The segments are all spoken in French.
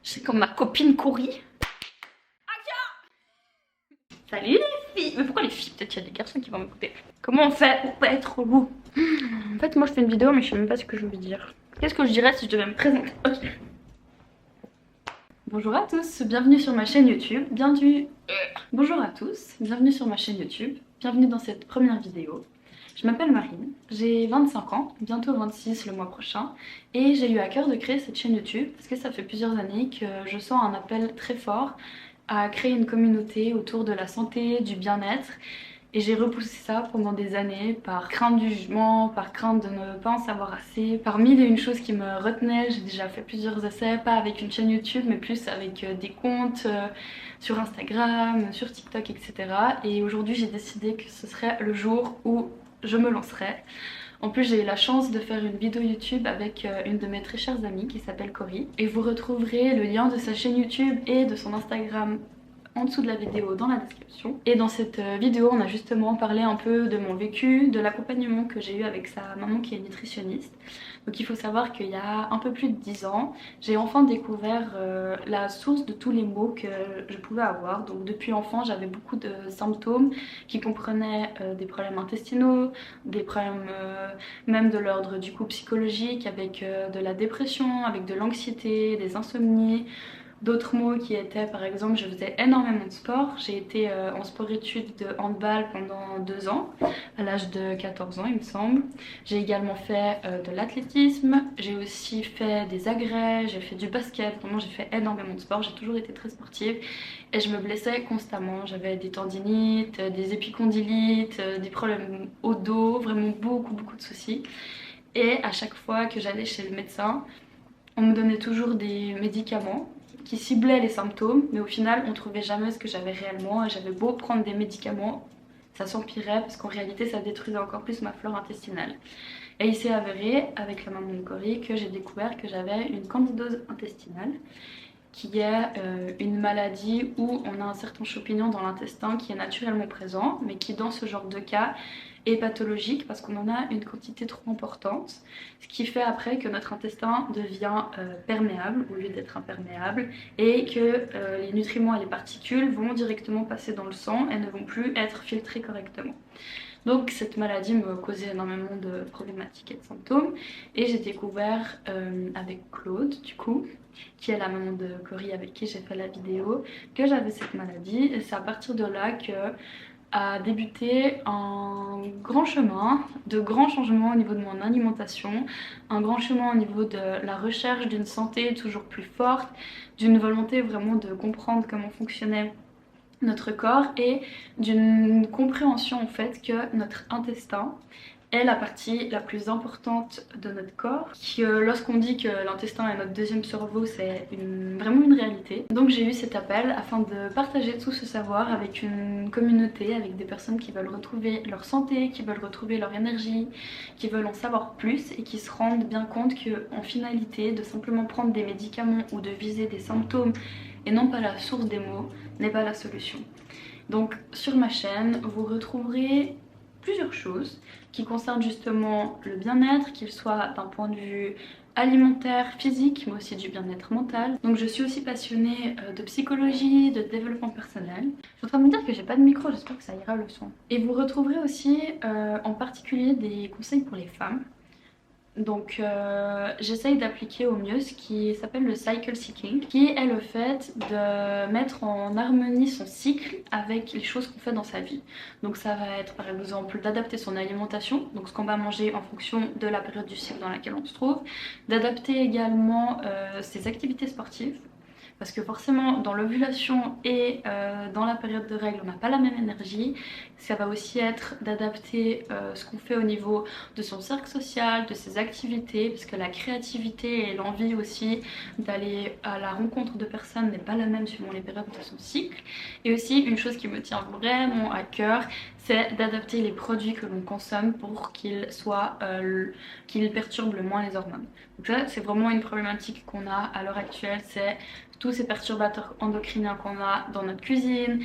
C'est comme ma copine Cory. Salut les filles. Mais pourquoi les filles? Peut-être qu'il y a des garçons qui vont m'écouter. Comment on fait pour pas être relou? En fait moi je fais une vidéo mais je sais même pas ce que je veux dire. Qu'est-ce que je dirais si je devais me présenter? Ok. Bonjour à tous, bienvenue sur ma chaîne YouTube. Bonjour à tous, bienvenue sur ma chaîne YouTube. Bienvenue dans cette première vidéo. Je m'appelle Marine, j'ai 25 ans, bientôt 26 le mois prochain, et j'ai eu à cœur de créer cette chaîne YouTube parce que ça fait plusieurs années que je sens un appel très fort à créer une communauté autour de la santé, du bien-être. Et j'ai repoussé ça pendant des années par crainte du jugement, par crainte de ne pas en savoir assez, par mille et une choses qui me retenaient. J'ai déjà fait plusieurs essais, pas avec une chaîne YouTube, mais plus avec des comptes sur Instagram, sur TikTok, etc. Et aujourd'hui, j'ai décidé que ce serait le jour où je me lancerai. En plus, j'ai eu la chance de faire une vidéo YouTube avec une de mes très chères amies qui s'appelle Cory. Et vous retrouverez le lien de sa chaîne YouTube et de son Instagram en dessous de la vidéo dans la description. Et dans cette vidéo, on a justement parlé un peu de mon vécu, de l'accompagnement que j'ai eu avec sa maman qui est nutritionniste. Donc il faut savoir qu'il y a un peu plus de 10 ans, j'ai enfin découvert la source de tous les maux que je pouvais avoir. Donc depuis enfant, j'avais beaucoup de symptômes qui comprenaient des problèmes intestinaux, des problèmes même de l'ordre du coup psychologique, avec de la dépression, avec de l'anxiété, des insomnies. D'autres mots qui étaient, par exemple, je faisais énormément de sport. J'ai été en sport-études de handball pendant 2 ans, à l'âge de 14 ans il me semble. J'ai également fait de l'athlétisme, j'ai aussi fait des agrès, j'ai fait du basket. Vraiment j'ai fait énormément de sport, j'ai toujours été très sportive et je me blessais constamment. J'avais des tendinites, des épicondylites, des problèmes au dos, vraiment beaucoup de soucis. Et à chaque fois que j'allais chez le médecin, on me donnait toujours des médicaments qui ciblaient les symptômes, mais au final on trouvait jamais ce que j'avais réellement, et j'avais beau prendre des médicaments, ça s'empirait parce qu'en réalité ça détruisait encore plus ma flore intestinale. Et il s'est avéré avec la maman de Cory que j'ai découvert que j'avais une candidose intestinale, qui est une maladie où on a un certain champignon dans l'intestin qui est naturellement présent, mais qui dans ce genre de cas est pathologique parce qu'on en a une quantité trop importante, ce qui fait après que notre intestin devient perméable au lieu d'être imperméable, et que les nutriments et les particules vont directement passer dans le sang et ne vont plus être filtrés correctement. Donc cette maladie me causait énormément de problématiques et de symptômes, et j'ai découvert avec Claude du coup, qui est la maman de Cory avec qui j'ai fait la vidéo, que j'avais cette maladie. Et c'est à partir de là que a débuté un grand chemin, de grands changements au niveau de mon alimentation, un grand chemin au niveau de la recherche d'une santé toujours plus forte, d'une volonté vraiment de comprendre comment fonctionnait notre corps, et d'une compréhension en fait que notre intestin est la partie la plus importante de notre corps, que lorsqu'on dit que l'intestin est notre deuxième cerveau, c'est vraiment une réalité. Donc j'ai eu cet appel afin de partager tout ce savoir avec une communauté, avec des personnes qui veulent retrouver leur santé, qui veulent retrouver leur énergie, qui veulent en savoir plus et qui se rendent bien compte qu'en finalité, de simplement prendre des médicaments ou de viser des symptômes et non pas la source des maux n'est pas la solution. Donc sur ma chaîne, vous retrouverez plusieurs choses qui concernent justement le bien-être, qu'il soit d'un point de vue alimentaire, physique, mais aussi du bien-être mental. Donc je suis aussi passionnée de psychologie, de développement personnel. Je suis en train de me dire que j'ai pas de micro, j'espère que ça ira le son. Et vous retrouverez aussi en particulier des conseils pour les femmes. Donc j'essaye d'appliquer au mieux ce qui s'appelle le cycle seeking, qui est le fait de mettre en harmonie son cycle avec les choses qu'on fait dans sa vie. Donc ça va être par exemple d'adapter son alimentation, donc ce qu'on va manger en fonction de la période du cycle dans laquelle on se trouve, d'adapter également ses activités sportives, parce que forcément dans l'ovulation et dans la période de règles on n'a pas la même énergie. Ça va aussi être d'adapter ce qu'on fait au niveau de son cercle social, de ses activités, parce que la créativité et l'envie aussi d'aller à la rencontre de personnes n'est pas la même suivant les périodes de son cycle. Et aussi une chose qui me tient vraiment à cœur, c'est d'adapter les produits que l'on consomme pour qu'ils perturbent le moins les hormones. Donc ça c'est vraiment une problématique qu'on a à l'heure actuelle, c'est tous ces perturbateurs endocriniens qu'on a dans notre cuisine,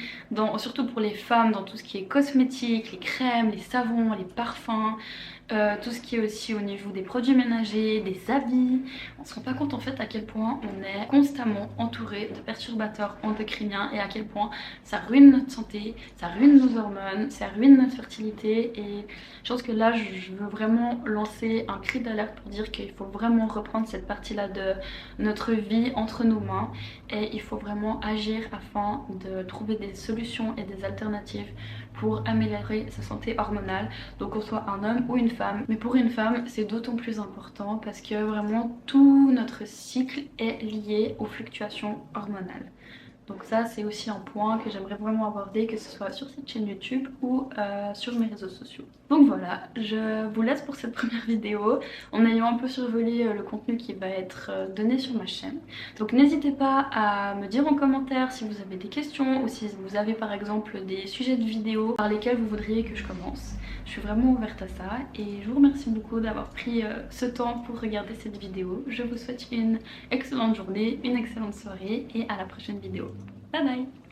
surtout pour les femmes, dans tout ce qui est cosmétique, les crèmes, les savons, les parfums, tout ce qui est aussi au niveau des produits ménagers, des habits. On se rend pas compte en fait à quel point on est constamment entouré de perturbateurs endocriniens et à quel point ça ruine notre santé, ça ruine nos hormones, ça ruine notre fertilité. Et je pense que là je veux vraiment lancer un cri d'alerte pour dire qu'il faut vraiment reprendre cette partie-là de notre vie entre nos mains et il faut vraiment agir afin de trouver des solutions et des alternatives pour améliorer sa santé hormonale, donc qu'on soit un homme ou une femme. Mais pour une femme, c'est d'autant plus important parce que vraiment tout notre cycle est lié aux fluctuations hormonales. Donc ça c'est aussi un point que j'aimerais vraiment aborder, que ce soit sur cette chaîne YouTube ou sur mes réseaux sociaux. Donc voilà, je vous laisse pour cette première vidéo en ayant un peu survolé le contenu qui va être donné sur ma chaîne. Donc n'hésitez pas à me dire en commentaire si vous avez des questions ou si vous avez par exemple des sujets de vidéos par lesquels vous voudriez que je commence. Je suis vraiment ouverte à ça et je vous remercie beaucoup d'avoir pris ce temps pour regarder cette vidéo. Je vous souhaite une excellente journée, une excellente soirée et à la prochaine vidéo. Bye bye!